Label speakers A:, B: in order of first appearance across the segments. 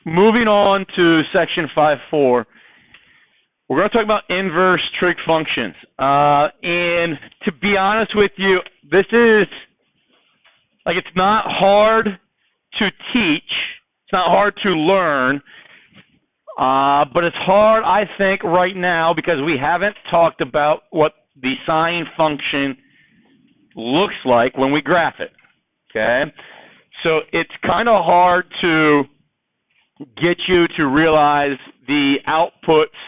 A: moving on to section 5.4, we're going to talk about inverse trig functions. And to be honest with you, this is, like, it's not hard to teach. It's not hard to learn. But it's hard, I think, right now because we haven't talked about what the sine function looks like when we graph it. Okay? So it's kind of hard to get you to realize the outputs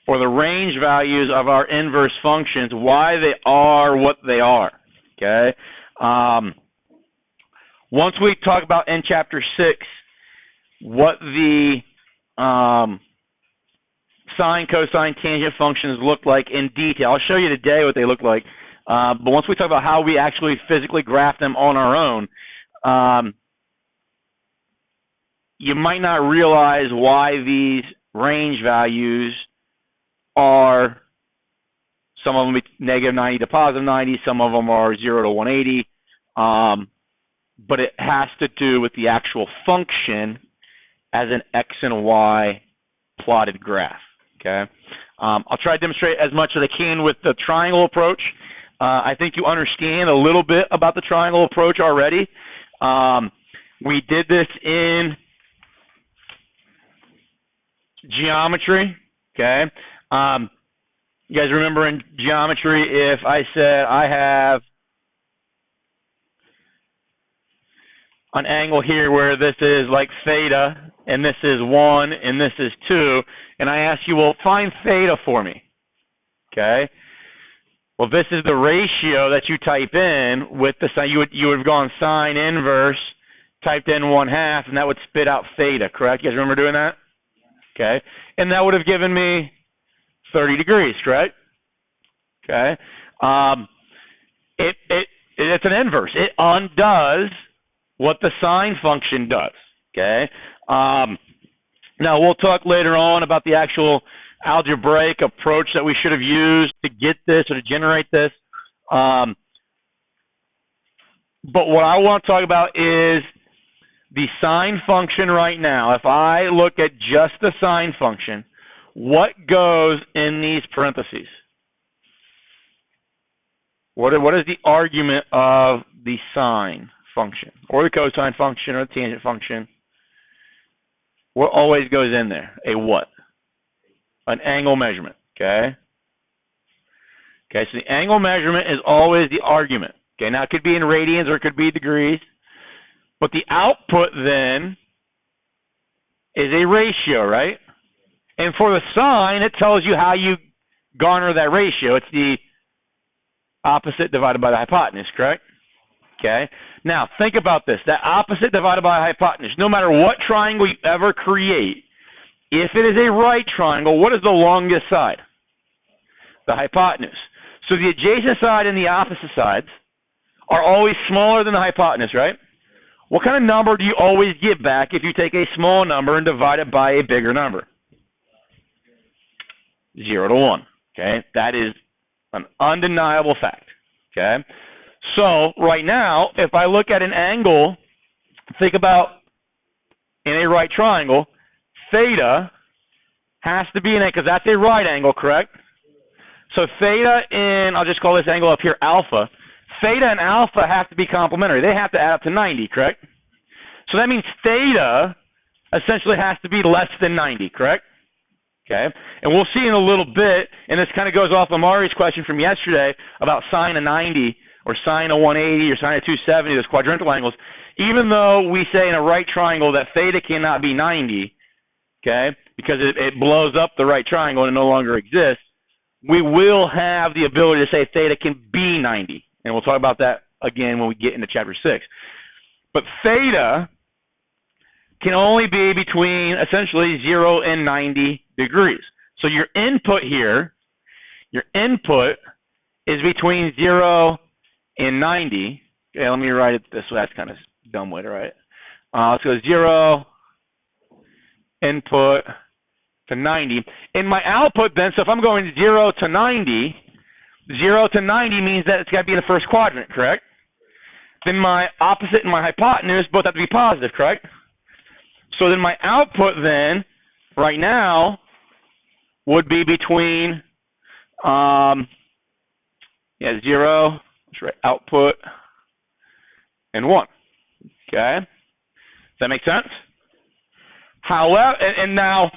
A: or the range values of our inverse functions, why they are what they are. Okay? Once we talk about in chapter 6 what the sine, cosine, tangent functions look like in detail, I'll show you today what they look like. But once we talk about how we actually physically graph them on our own, you might not realize why these range values are, some of them negative 90 to positive 90, some of them are 0 to 180, but it has to do with the actual function as an x and y plotted graph. Okay, I'll try to demonstrate as much as I can with the triangle approach. I think you understand a little bit about the triangle approach already. We did this in geometry. Okay, you guys remember in geometry, if I said I have an angle here where this is like theta, and this is 1, and this is 2, and I ask you, well, find theta for me. Okay? Well, this is the ratio that you type in with the sine. You would have gone sine inverse, typed in 1/2, and that would spit out theta, correct? You guys remember doing that? Okay. And that would have given me 30 degrees, correct? Okay. It's an inverse. It undoes what the sine function does. Okay. Now we'll talk later on about the actual algebraic approach that we should have used to get this or to generate this. But what I want to talk about is the sine function right now. If I look at just the sine function, what goes in these parentheses? What is the argument of the sine function, or the cosine function, or the tangent function? What always goes in there? A what? An angle measurement. Okay. Okay. So the angle measurement is always the argument. Okay. Now it could be in radians or it could be degrees, but the output then is a ratio, right? And for the sine, it tells you how you garner that ratio. It's the opposite divided by the hypotenuse, correct? Okay. Now, think about this. That opposite divided by hypotenuse, no matter what triangle you ever create, if it is a right triangle, what is the longest side? The hypotenuse. So the adjacent side and the opposite sides are always smaller than the hypotenuse, right? What kind of number do you always get back if you take a small number and divide it by a bigger number? 0 to 1. Okay. That is an undeniable fact. Okay. So right now, if I look at an angle, think about in a right triangle, theta has to be in it because that's a right angle, correct? So theta in, I'll just call this angle up here alpha. Theta and alpha have to be complementary. They have to add up to 90, correct? So that means theta essentially has to be less than 90, correct? Okay. And we'll see in a little bit, and this kind of goes off of Mari's question from yesterday about sine of 90 or sine of 180 or sine of 270, those quadrantal angles. Even though we say in a right triangle that theta cannot be 90, okay, because it blows up the right triangle and it no longer exists, we will have the ability to say theta can be 90. And we'll talk about that again when we get into chapter 6. But theta can only be between essentially 0 and 90 degrees. So your input here, your input is between 0 and 90. Okay, let me write it this way. That's kind of a dumb way to write it. Let's go 0 input to 90. And my output then, so if I'm going 0 to 90, 0 to 90 means that it's got to be in the first quadrant, correct? Then my opposite and my hypotenuse both have to be positive, correct? So then my output then, right now, would be between 0, let's write output, and 1. Okay? Does that make sense? However, and now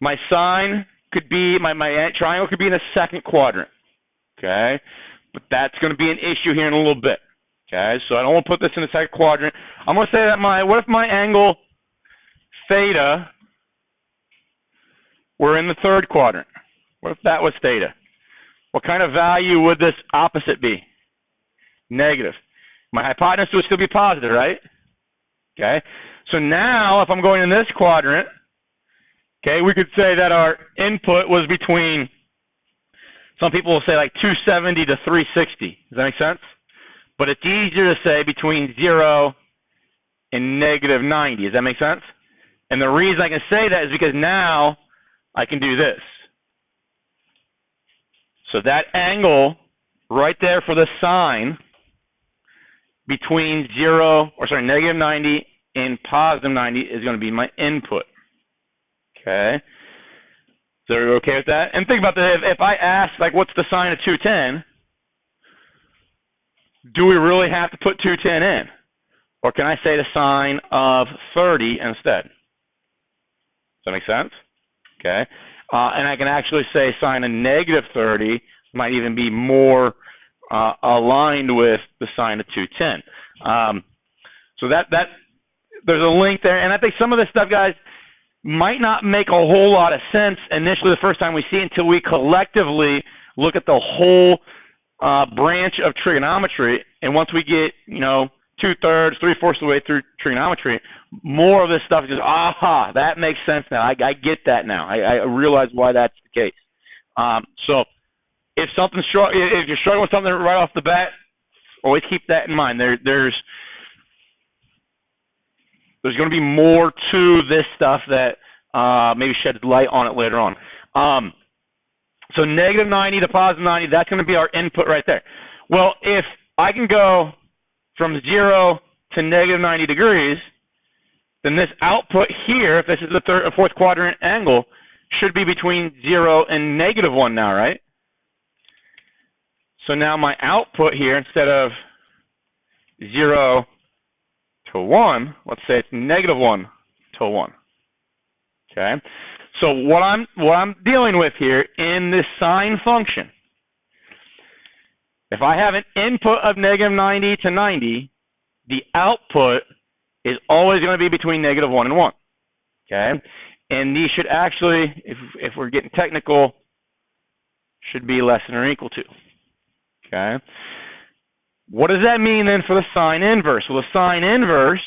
A: my sign could be, my triangle could be in the second quadrant. Okay? But that's going to be an issue here in a little bit. Okay? So I don't want to put this in the second quadrant. I'm going to say that what if my angle theta were in the third quadrant? What if that was theta? What kind of value would this opposite be? Negative. My hypotenuse would still be positive, right? Okay. So now, if I'm going in this quadrant, okay, we could say that our input was between, some people will say like 270 to 360. Does that make sense? But it's easier to say between 0 and negative 90. Does that make sense? And the reason I can say that is because now I can do this. So that angle right there for the sine between negative 90 and positive 90 is going to be my input. Okay? So are you okay with that? And think about that. If I ask, like, what's the sine of 210, do we really have to put 210 in? Or can I say the sine of 30 instead? Does that make sense? Okay. And I can actually say sine of negative 30 might even be more aligned with the sine of 210. So that there's a link there. And I think some of this stuff, guys, might not make a whole lot of sense initially the first time we see it until we collectively look at the whole branch of trigonometry. And once we get, 2/3, 3/4 of the way through trigonometry, more of this stuff is just, aha, that makes sense now. I get that now. I realize why that's the case. So if you're struggling with something right off the bat, always keep that in mind. There's going to be more to this stuff that maybe sheds light on it later on. So negative 90 to positive 90, that's going to be our input right there. Well, if I can go from 0 to negative 90 degrees, then this output here, if this is the third or fourth quadrant angle, should be between 0 and negative 1 now, right? So now my output here, instead of 0 to 1, let's say it's negative 1 to 1. Okay? So what I'm dealing with here in this sine function, if I have an input of negative 90 to 90, the output is always going to be between negative 1 and 1. Okay? And these should actually, if we're getting technical, should be less than or equal to. Okay? What does that mean then for the sine inverse? Well, the sine inverse,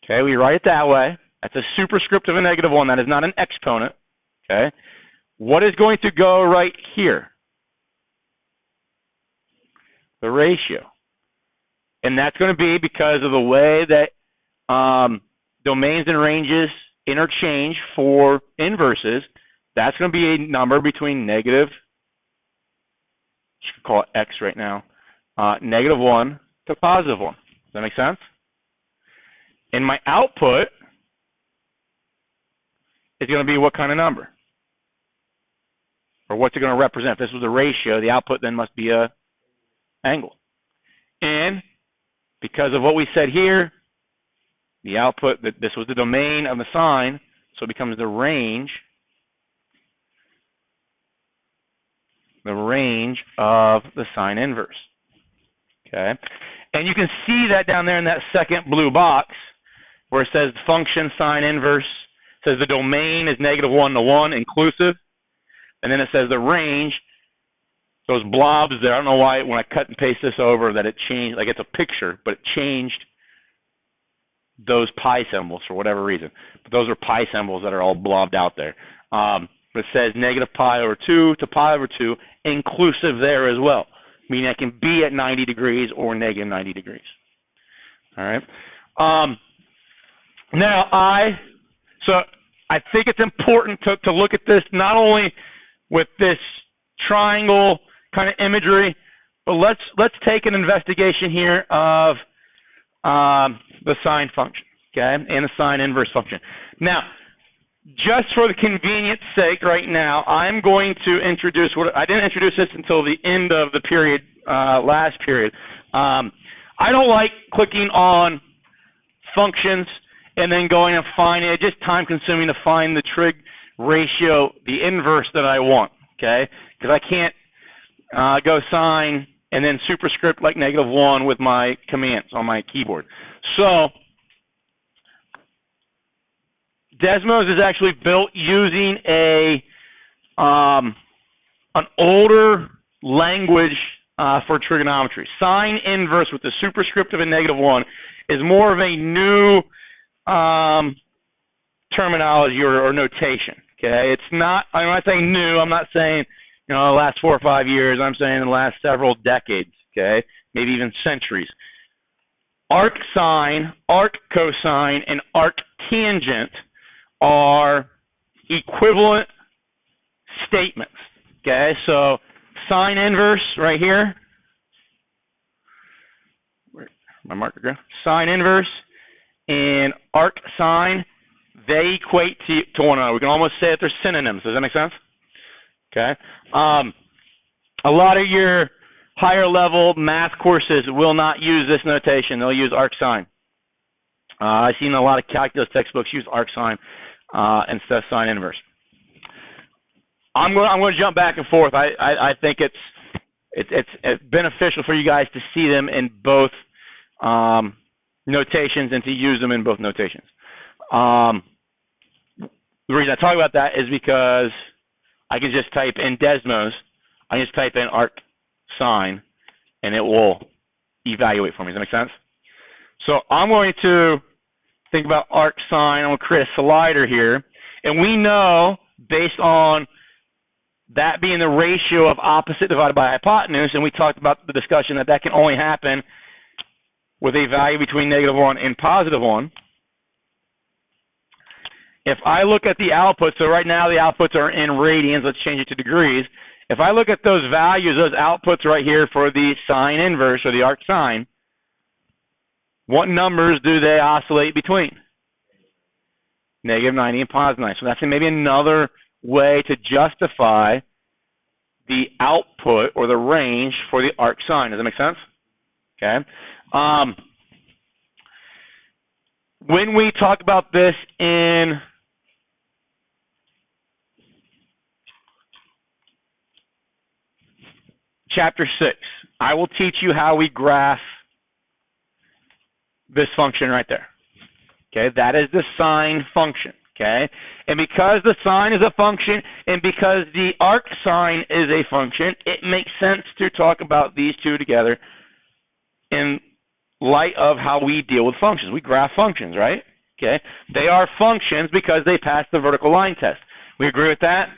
A: okay, we write it that way. That's a superscript of a negative 1. That is not an exponent. Okay? What is going to go right here? The ratio. And that's going to be because of the way that domains and ranges interchange for inverses. That's going to be a number between negative, you could call it x right now, negative 1 to positive 1. Does that make sense? And my output is going to be what kind of number? Or what's it going to represent? If this was a ratio, the output then must be a angle. And because of what we said here, the output, this was the domain of the sine, so it becomes the range of the sine inverse. Okay? And you can see that down there in that second blue box where it says function sine inverse, says the domain is negative 1 to 1 inclusive, and then it says the range, those blobs there, I don't know why when I cut and paste this over that it changed, like it's a picture, but it changed those pi symbols for whatever reason. But those are pi symbols that are all blobbed out there. It says negative pi over 2 to pi over 2 inclusive there as well, meaning I can be at 90 degrees or negative 90 degrees. All right. So I think it's important to look at this not only with this triangle kind of imagery, but let's take an investigation here of the sine function, okay, and the sine inverse function. Now, just for the convenience sake right now, I'm going to introduce what I didn't introduce this until the end of the period, last period. I don't like clicking on functions and then going and finding it. It's just time consuming to find the trig ratio, the inverse that I want, okay? Because I can't go sine and then superscript like -1 with my commands on my keyboard. So Desmos is actually built using an older language for trigonometry. Sine inverse with the superscript of a -1 is more of a new terminology or notation. Okay, it's not. I'm not saying new. I'm not saying the last 4 or 5 years. I'm saying the last several decades. Okay, maybe even centuries. Arc sine, arc cosine, and arc tangent are equivalent statements. Okay, so sine inverse right here. Where my marker go? Sine inverse and arc sine, they equate to one another. We can almost say that they're synonyms. Does that make sense? Okay. A lot of your higher level math courses will not use this notation. They'll use arc sine. I've seen a lot of calculus textbooks use arc sine instead of sine inverse. I'm going to jump back and forth. I think it's beneficial for you guys to see them in both notations and to use them in both notations. The reason I talk about that is because I can just type in Desmos. I can just type in arc sine, and it will evaluate for me. Does that make sense? So I'm going to think about arc sine. I'm going to create a slider here. And we know, based on that being the ratio of opposite divided by hypotenuse, and we talked about the discussion that can only happen with a value between -1 and +1. If I look at the outputs, so right now the outputs are in radians. Let's change it to degrees. If I look at those values, those outputs right here for the sine inverse or the arc sine, what numbers do they oscillate between? -90 and +90. So that's maybe another way to justify the output or the range for the arc sine. Does that make sense? Okay. When we talk about this in Chapter 6, I will teach you how we graph this function right there. Okay, that is the sine function. Okay, and because the sine is a function and because the arc sine is a function, it makes sense to talk about these two together in light of how we deal with functions. We graph functions, right? Okay, they are functions because they pass the vertical line test. We agree with that?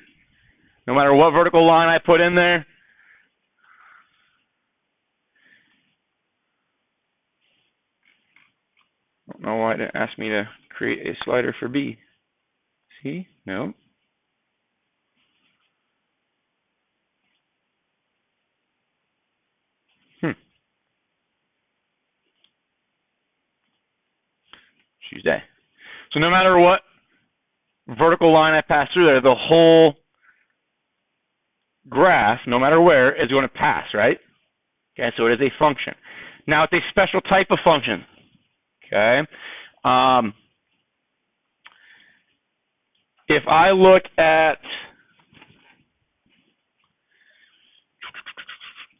A: No matter what vertical line I put in there, I don't know why it didn't ask me to create a slider for B. See? No. Tuesday. So no matter what vertical line I pass through there, the whole graph, no matter where, is going to pass, right? Okay, so it is a function. Now it's a special type of function. Okay. If I look at,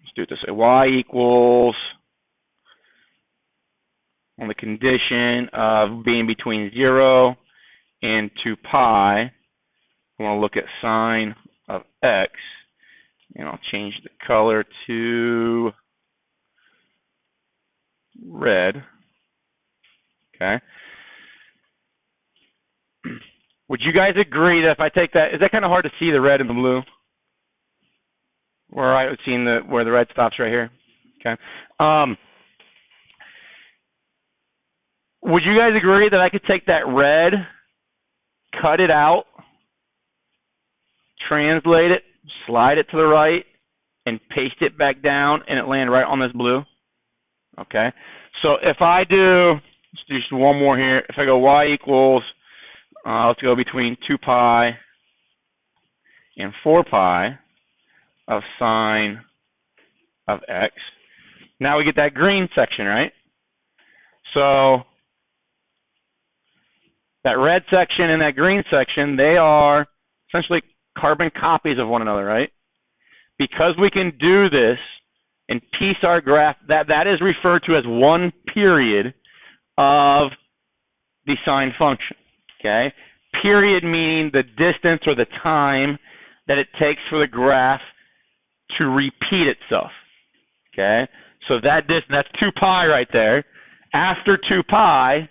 A: let's do it this way, y equals, on the condition of being between 0 and 2 pi, I want to look at sine of x, and I'll change the color to red. Okay. Would you guys agree that if I take that, is that kind of hard to see the red and the blue? Where I would see where the red stops right here. Okay. Would you guys agree that I could take that red, cut it out, translate it, slide it to the right, and paste it back down, and it land right on this blue? Okay. So if I do, let's do just one more here. If I go y equals, let's go between 2 pi and 4 pi of sine of x. Now we get that green section, right? So that red section and that green section, they are essentially carbon copies of one another, right? Because we can do this and piece our graph, that is referred to as one period of the sine function, okay? Period meaning the distance or the time that it takes for the graph to repeat itself, okay? So that distance, that's 2 pi right there. After 2 pi,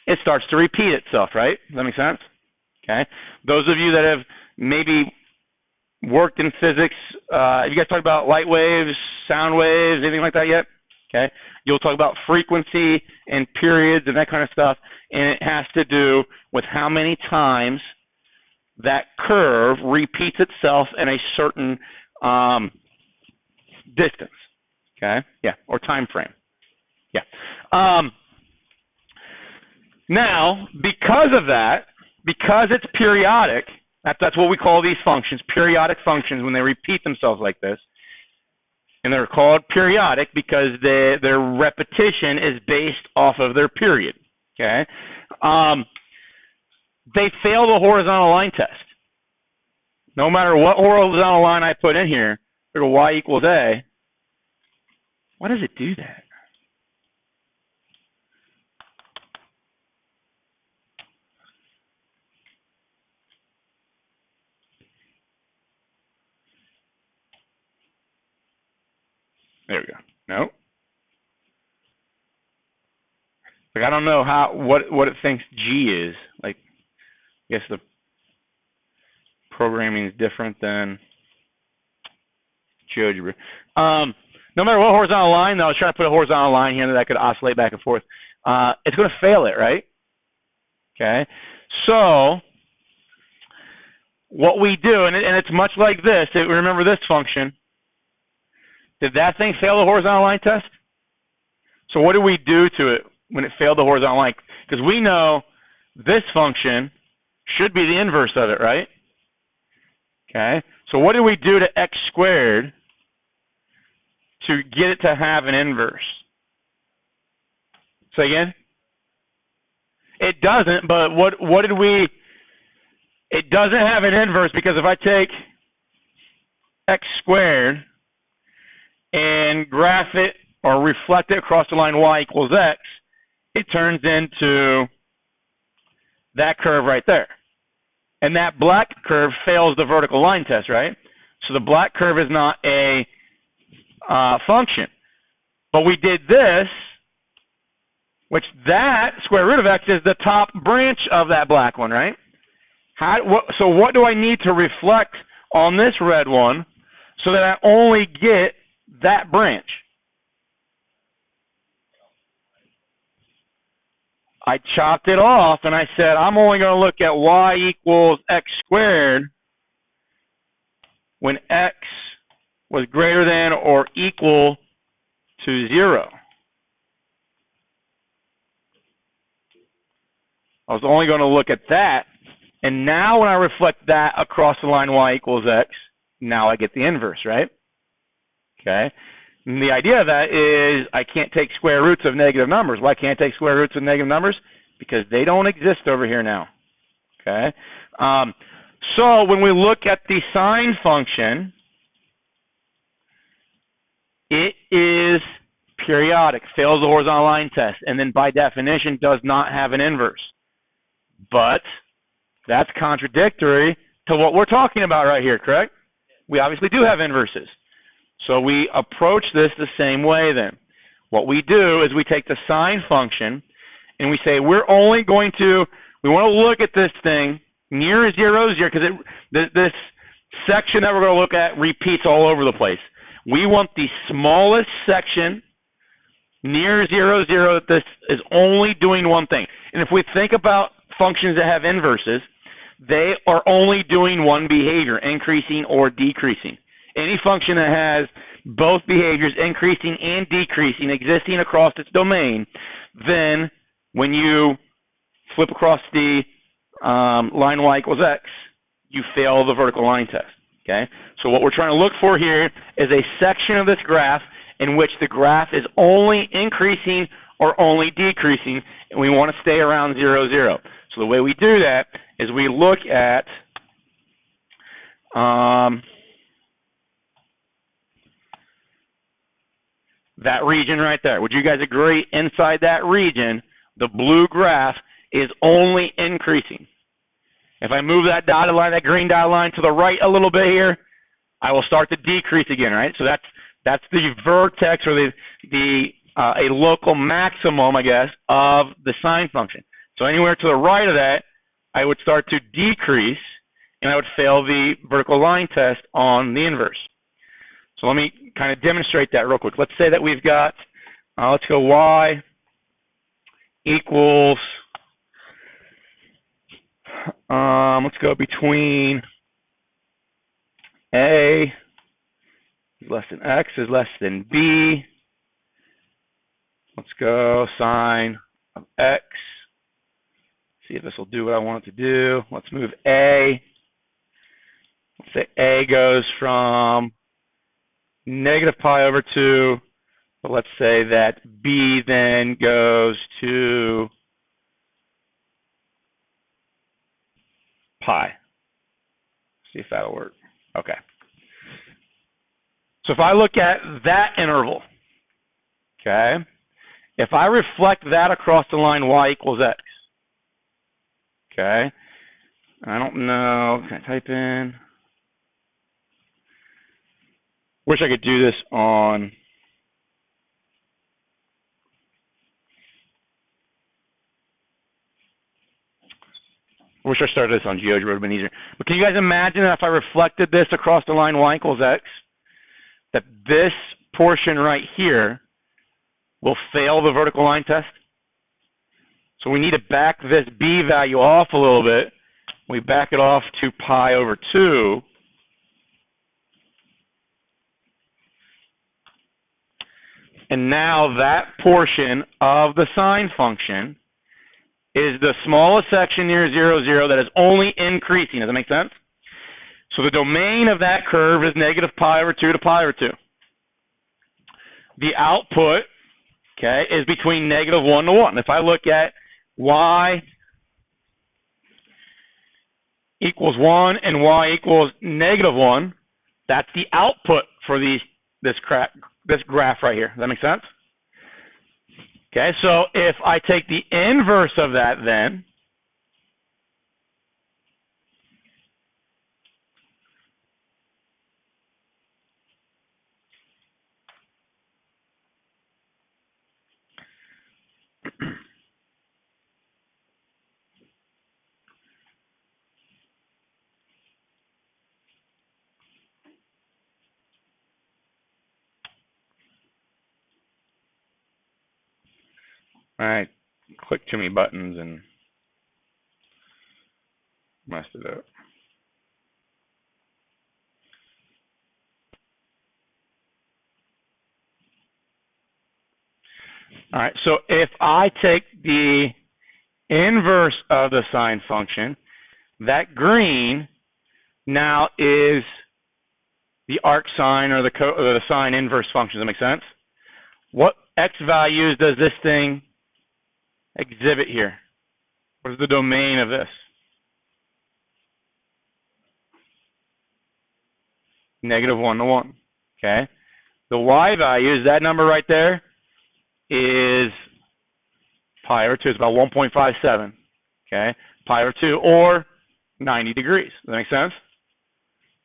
A: it starts to repeat itself, right? Does that make sense? Okay. Those of you that have maybe worked in physics, have you guys talked about light waves, sound waves, anything like that yet? Okay. You'll talk about frequency and periods and that kind of stuff, and it has to do with how many times that curve repeats itself in a certain distance. Okay. Yeah. Or time frame. Yeah. Now, because of that, because it's periodic, that's what we call these functions, periodic functions, when they repeat themselves like this. And they're called periodic because their repetition is based off of their period. Okay? They fail the horizontal line test. No matter what horizontal line I put in here, it'll y equals a. Why does it do that? There we go. No. Like, I don't know what it thinks G is. Like, I guess the programming is different than GeoGebra. No matter what horizontal line, though, I was trying to put a horizontal line here that could oscillate back and forth. It's going to fail it, right? Okay. So what we do, and it's much like this. Remember this function. Did that thing fail the horizontal line test? So what do we do to it when it failed the horizontal line? Because we know this function should be the inverse of it, right? Okay. So what do we do to x squared to get it to have an inverse? Say again? It doesn't, but what did we... It doesn't have an inverse because if I take x squared and graph it or reflect it across the line y equals x, it turns into that curve right there. And that black curve fails the vertical line test, right? So the black curve is not a function. But we did this, which that square root of x is the top branch of that black one, right? So what do I need to reflect on this red one so that I only get that branch? I chopped it off and I said I'm only going to look at y equals x squared when x was greater than or equal to 0. I was only going to look at that. And now when I reflect that across the line y equals x, now I get the inverse, right? Okay. And the idea of that is I can't take square roots of negative numbers. Why can't I take square roots of negative numbers? Because they don't exist over here now. Okay. So when we look at the sine function, it is periodic, fails the horizontal line test, and then by definition does not have an inverse. But that's contradictory to what we're talking about right here, correct? We obviously do have inverses. So we approach this the same way then. What we do is we take the sine function and we say we want to look at this thing near 0, because this section that we're going to look at repeats all over the place. We want the smallest section near 0, 0, that this is only doing one thing. And if we think about functions that have inverses, they are only doing one behavior, increasing or decreasing. Any function that has both behaviors, increasing and decreasing, existing across its domain, then when you flip across the line y equals x, you fail the vertical line test. Okay? So what we're trying to look for here is a section of this graph in which the graph is only increasing or only decreasing, and we want to stay around 0, 0. So the way we do that is we look at that region right there. Would you guys agree inside that region, the blue graph is only increasing? If I move that dotted line, that green dotted line to the right a little bit here, I will start to decrease again, right? So that's the vertex or a local maximum, I guess, of the sine function. So anywhere to the right of that, I would start to decrease, and I would fail the vertical line test on the inverse. So let me kind of demonstrate that real quick. Let's say that we've got, let's go y equals, let's go between a is less than x is less than b. Let's go sine of x. See if this will do what I want it to do. Let's move a. Let's say a goes from negative pi over 2, but let's say that b then goes to pi. See if that'll work. Okay. So if I look at that interval, okay, if I reflect that across the line y equals x, okay, I don't know, can I type in? Wish I could do this on, I wish I started this on GeoGebra, it would have been easier. But can you guys imagine that if I reflected this across the line y equals x, that this portion right here will fail the vertical line test? So we need to back this b value off a little bit. We back it off to pi over 2. And now that portion of the sine function is the smallest section near 0, 0 that is only increasing. Does that make sense? So the domain of that curve is negative pi over 2 to pi over 2. The output, okay, is between negative 1 to 1. If I look at y equals 1 and y equals negative 1, that's the output for this graph right here. Does that make sense? Okay, so if I take the inverse of that then, I clicked too many buttons and messed it up. All right, so if I take the inverse of the sine function, that green now is the arc sine or the sine inverse function. Does that make sense? What x values does this thing exhibit here? What is the domain of this? Negative 1 to 1. Okay. The y value is that number right there is pi over 2. It's about 1.57. Okay. Pi over 2 or 90 degrees. Does that make sense?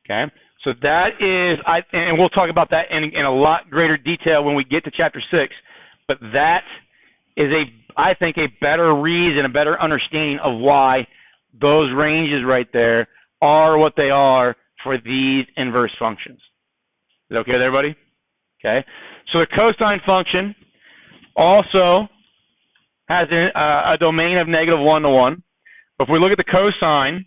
A: Okay. So that is, and we'll talk about that in a lot greater detail when we get to chapter 6. But that is I think a better reason, a better understanding of why those ranges right there are what they are for these inverse functions. Is that okay with everybody? Okay. So the cosine function also has a domain of negative 1 to 1. But if we look at the cosine,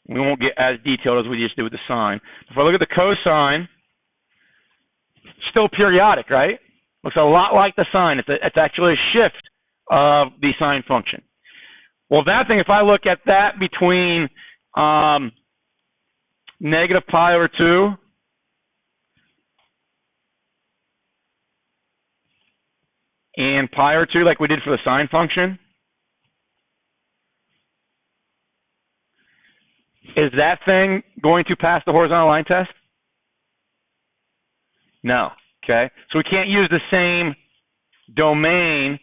A: we won't get as detailed as we just did with the sine. If I look at the cosine, Still periodic, right? Looks a lot like the sine. It's actually a shift of the sine function. Well, that thing, if I look at that between negative pi over 2 and pi over 2, like we did for the sine function, is that thing going to pass the horizontal line test? No. Okay? So we can't use the same domain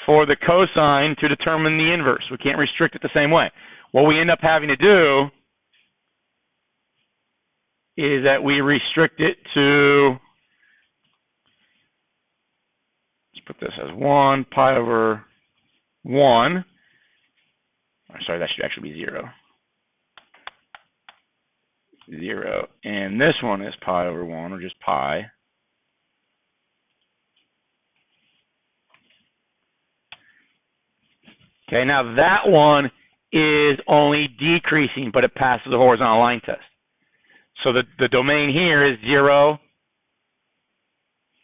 A: for the cosine to determine the inverse. We can't restrict it the same way. What we end up having to do is that we restrict it to, let's put this as 1 pi over 1. Sorry, that should actually be 0. 0. And this one is pi over 1, or just pi. Okay, now that one is only decreasing, but it passes the horizontal line test. So the domain here is 0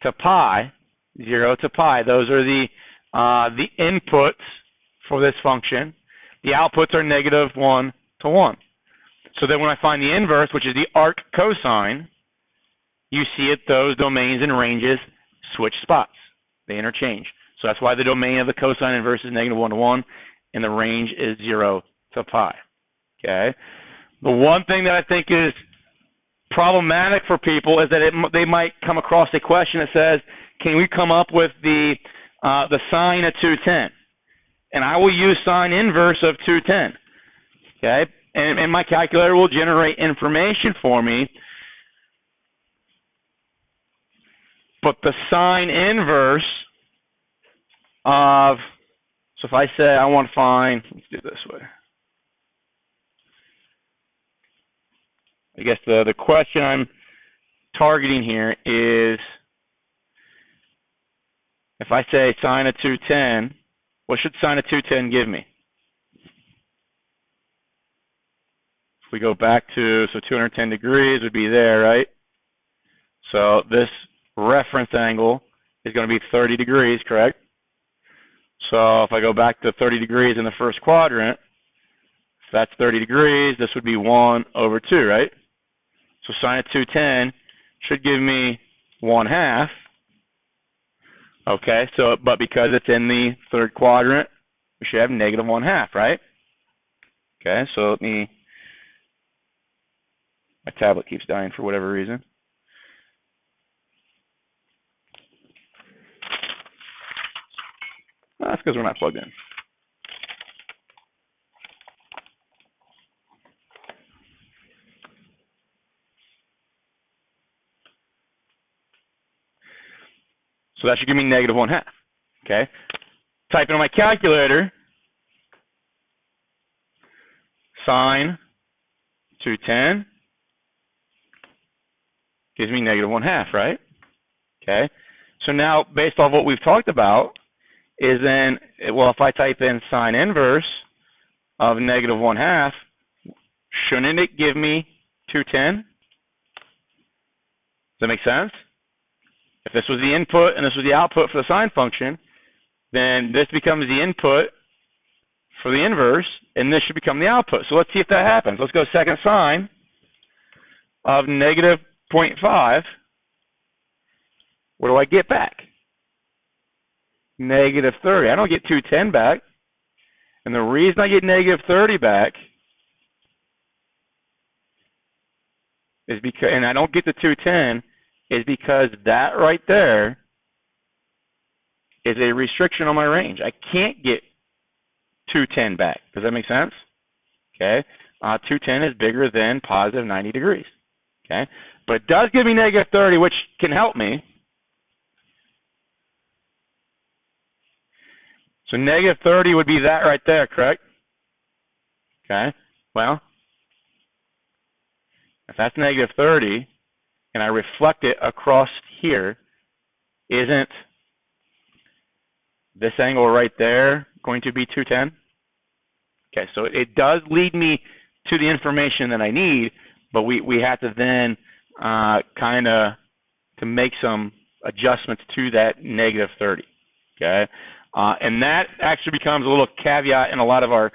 A: to pi. 0 to pi. Those are the inputs for this function. The outputs are negative 1 to 1. So then when I find the inverse, which is the arc cosine, you see it, those domains and ranges switch spots. They interchange. So that's why the domain of the cosine inverse is negative 1 to 1, and the range is 0 to pi. Okay? The one thing that I think is problematic for people is that they might come across a question that says, can we come up with the sine of 210? And I will use sine inverse of 210. Okay? And my calculator will generate information for me. But the sine inverse of, so if I say I want to find, let's do it this way. I guess the question I'm targeting here is, if I say sine of 210, what should sine of 210 give me? If we go back to, so 210 degrees would be there, right? So this reference angle is going to be 30 degrees, correct? So if I go back to 30 degrees in the first quadrant, if that's 30 degrees, this would be 1 over 2, right? So sine of 210 should give me 1/2. Okay, so, but because it's in the third quadrant, we should have negative 1/2, right? Okay, so let me, my tablet keeps dying for whatever reason. Oh, that's because we're not plugged in. So that should give me negative 1/2. Okay. Type in on my calculator, sine 210 gives me negative 1/2, right? Okay. So now, based off what we've talked about, is then, well, if I type in sine inverse of negative 1/2, shouldn't it give me 210? Does that make sense? If this was the input and this was the output for the sine function, then this becomes the input for the inverse, and this should become the output. So let's see if that happens. Let's go second sine of negative 0.5. What do I get back? Negative 30. I don't get 210 back. And the reason I get negative 30 back is because, and I don't get the 210, is because that right there is a restriction on my range. I can't get 210 back. Does that make sense? Okay. 210 is bigger than positive 90 degrees. Okay. But it does give me negative 30, which can help me. So negative 30 would be that right there, correct? Okay. Well, if that's negative 30, and I reflect it across here, isn't this angle right there going to be 210? Okay, so it does lead me to the information that I need, but we have to then kind of to make some adjustments to that negative 30. Okay, and that actually becomes a little caveat in a lot of our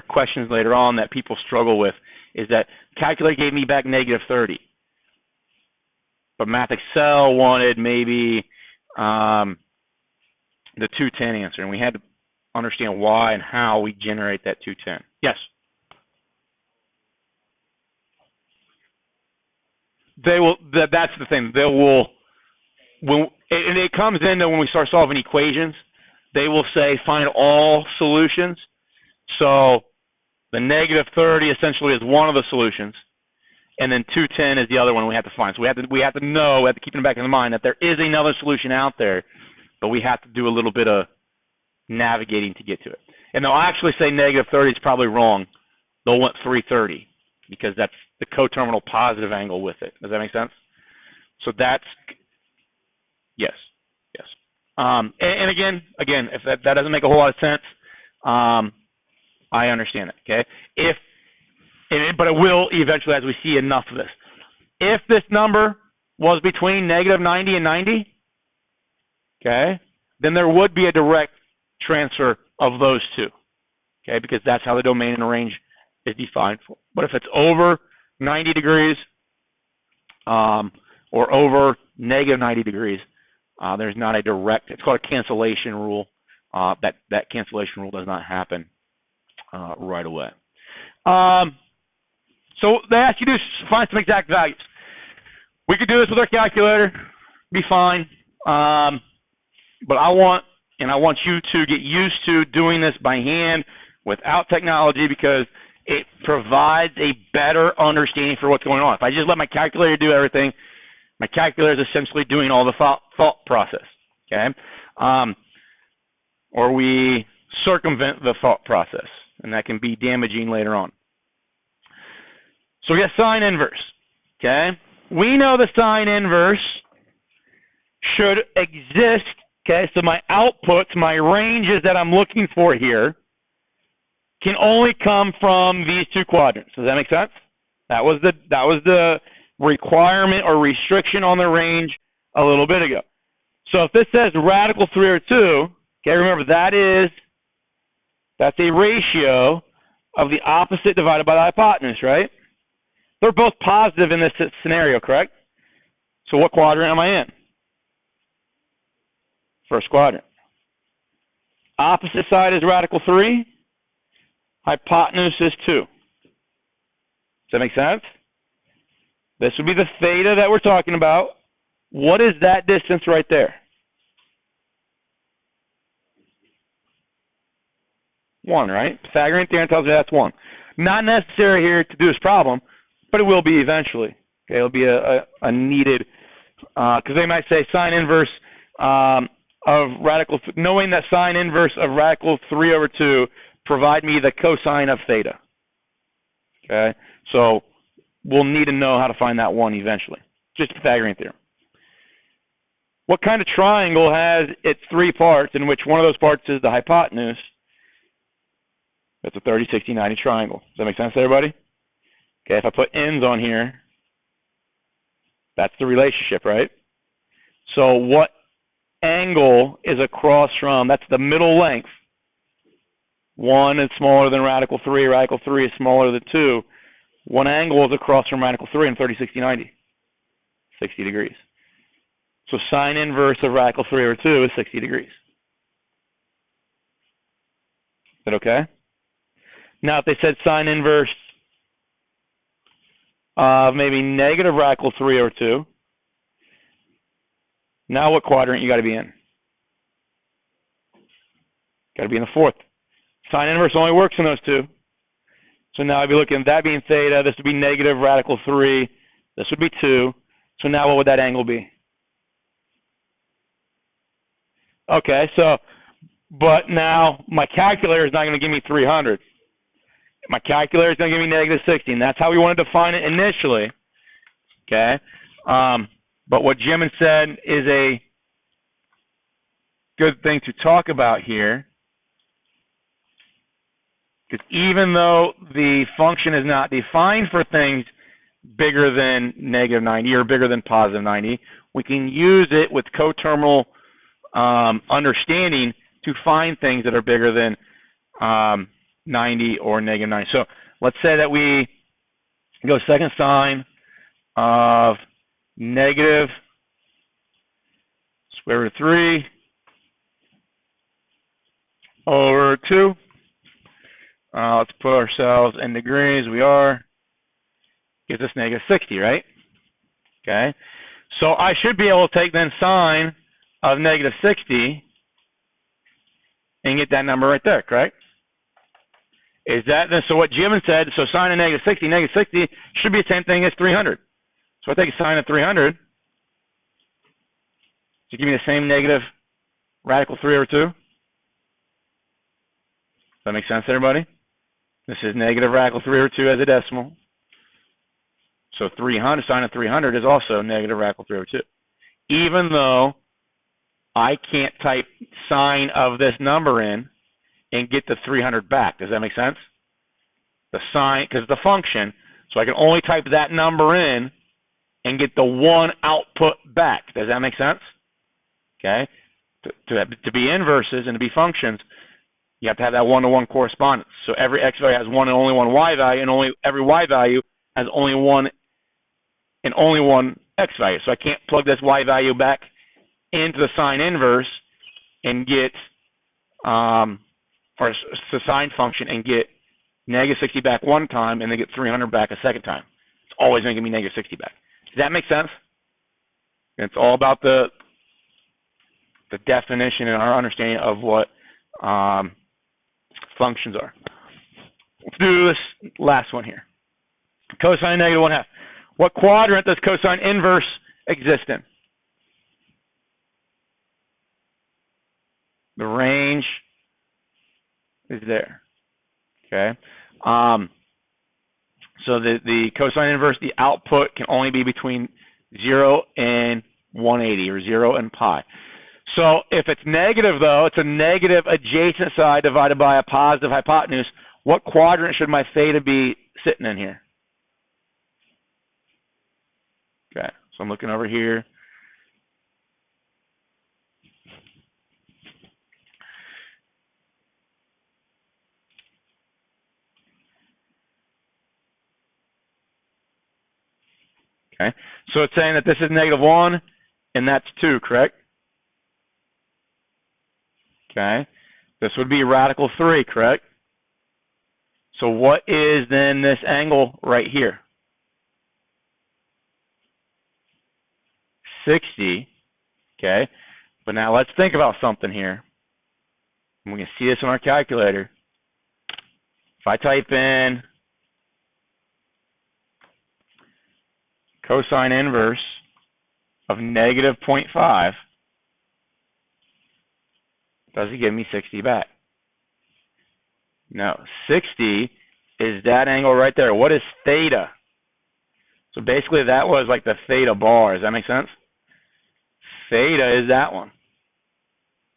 A: questions later on that people struggle with, is that calculator gave me back negative 30, but Math Excel wanted maybe the 210 answer, and we had to understand why and how we generate that 210. Yes? They will. That's the thing. They will. When and it comes into when we start solving equations, they will say find all solutions. So the negative 30 essentially is one of the solutions, and then 210 is the other one we have to find. So we have to know, we have to keep in the back of the mind that there is another solution out there, but we have to do a little bit of navigating to get to it. And they'll actually say negative 30 is probably wrong. They'll want 330 because that's the coterminal positive angle with it. Does that make sense? So that's yes. And again, if that doesn't make a whole lot of sense, I understand it. Okay, but it will eventually as we see enough of this. If this number was between negative 90 and 90, okay, then there would be a direct transfer of those two, okay, because that's how the domain and the range is defined for. But if it's over 90 degrees or over negative 90 degrees, there's not a direct, it's called a cancellation rule. That cancellation rule does not happen right away. So they ask you to find some exact values. We could do this with our calculator, be fine. But I want you to get used to doing this by hand without technology because it provides a better understanding for what's going on. If I just let my calculator do everything, my calculator is essentially doing all the thought process, okay? Or we circumvent the thought process, and that can be damaging later on. So we got sine inverse, okay? We know the sine inverse should exist, okay? So my outputs, my ranges that I'm looking for here can only come from these two quadrants. Does that make sense? That was the requirement or restriction on the range a little bit ago. So if this says radical 3 over 2, okay, remember that's a ratio of the opposite divided by the hypotenuse, right? They're both positive in this scenario, correct? So what quadrant am I in? First quadrant. Opposite side is radical 3. Hypotenuse is 2. Does that make sense? This would be the theta that we're talking about. What is that distance right there? 1, right? Pythagorean theorem tells me that's 1. Not necessary here to do this problem, but it will be eventually. Okay, it'll be a needed, because they might say sine inverse of radical, knowing that sine inverse of radical 3 over 2 provide me the cosine of theta. Okay, so we'll need to know how to find that 1 eventually. Just Pythagorean theorem. What kind of triangle has its 3 parts in which one of those parts is the hypotenuse? That's a 30, 60, 90 triangle. Does that make sense to everybody? Okay, if I put ends on here, that's the relationship, right? So what angle is across from, that's the middle length. 1 is smaller than radical 3 is smaller than 2. One angle is across from radical 3 in 30, 60, 90. 60 degrees. So sine inverse of radical 3 over 2 is 60 degrees. Is that okay? Now if they said sine inverse of maybe negative radical 3 over 2, now what quadrant you got to be in? Got to be in the fourth. Sine inverse only works in those two. So now I'd be looking at that being theta. This would be negative radical 3. This would be 2. So now what would that angle be? Okay, so, but now my calculator is not going to give me 300. My calculator is going to give me negative 60, and that's how we wanted to define it initially. Okay, but what Jim said is a good thing to talk about here, because even though the function is not defined for things bigger than negative 90 or bigger than positive 90, we can use it with coterminal understanding to find things that are bigger than 90 or negative 90. So let's say that we go second sine of negative square root of 3 over 2. Let's put ourselves in degrees. We are. Gives us negative 60, right? Okay. So I should be able to take then sine of negative 60 and get that number right there, correct? Is that then? So what Jim said, so sine of negative 60 should be the same thing as 300. So I take sine of 300 to give me the same negative radical 3 over 2. Does that make sense, everybody? This is negative radical 3 over 2 as a decimal. So 300, sine of 300 is also negative radical 3 over 2. Even though I can't type sine of this number in and get the 300 back. Does that make sense? The sine, because it's a function, so I can only type that number in and get the one output back. Does that make sense? Okay? To be inverses and to be functions, you have to have that one-to-one correspondence. So every x value has one and only one y value, and every y value has only one and only one x value. So I can't plug this y value back into the sine inverse and get, or the sine function and get negative 60 back one time and then get 300 back a second time. It's always going to give me negative 60 back. Does that make sense? It's all about the definition and our understanding of what functions are. Let's do this last one here. Cosine negative 1/2. What quadrant does cosine inverse exist in? The range is there. Okay. So the cosine inverse, the output can only be between 0 and 180 or 0 and pi. So if it's negative, though, it's a negative adjacent side divided by a positive hypotenuse. What quadrant should my theta be sitting in here? Okay, so I'm looking over here. Okay, so it's saying that this is negative 1 and that's 2, correct? Okay, this would be radical 3, correct? So what is then this angle right here? 60, okay? But now let's think about something here. We can see this on our calculator. If I type in cosine inverse of negative 0.5, does it give me 60 back? No, 60 is that angle right there. What is theta? So basically that was like the theta bar. Does that make sense? Theta is that one.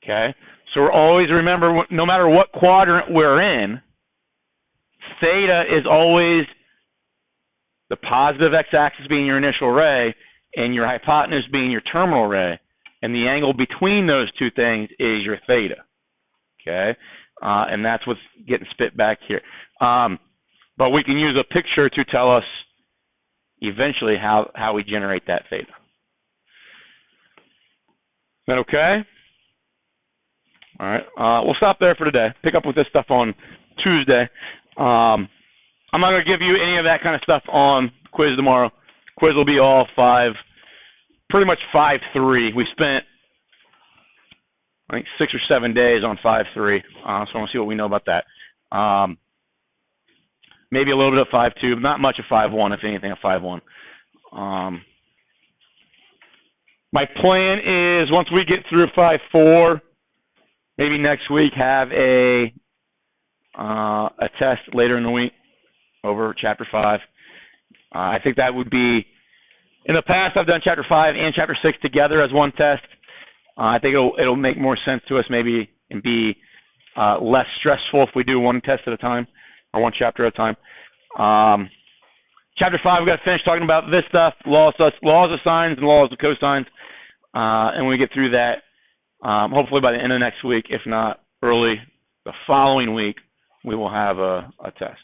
A: Okay? So we're always, remember, no matter what quadrant we're in, theta is always the positive x-axis being your initial ray and your hypotenuse being your terminal ray, and the angle between those two things is your theta. Okay? And that's what's getting spit back here. But we can use a picture to tell us eventually how we generate that theta. Is that okay? All right. We'll stop there for today. Pick up with this stuff on Tuesday. I'm not going to give you any of that kind of stuff on quiz tomorrow. Quiz will be all pretty much 5-3. We spent, I think, 6 or 7 days on 5-3. So I want to see what we know about that. Maybe a little bit of 5-2, but not much of 5-1, if anything, of 5-1. My plan is once we get through 5-4, maybe next week have a test later in the week over chapter 5. I think that would be, in the past I've done chapter 5 and chapter 6 together as one test. I think it'll make more sense to us maybe and be less stressful if we do one test at a time or one chapter at a time. Chapter 5, we've got to finish talking about this stuff, laws of sines and laws of cosines. and when we get through that, hopefully by the end of next week, if not early the following week, we will have a test.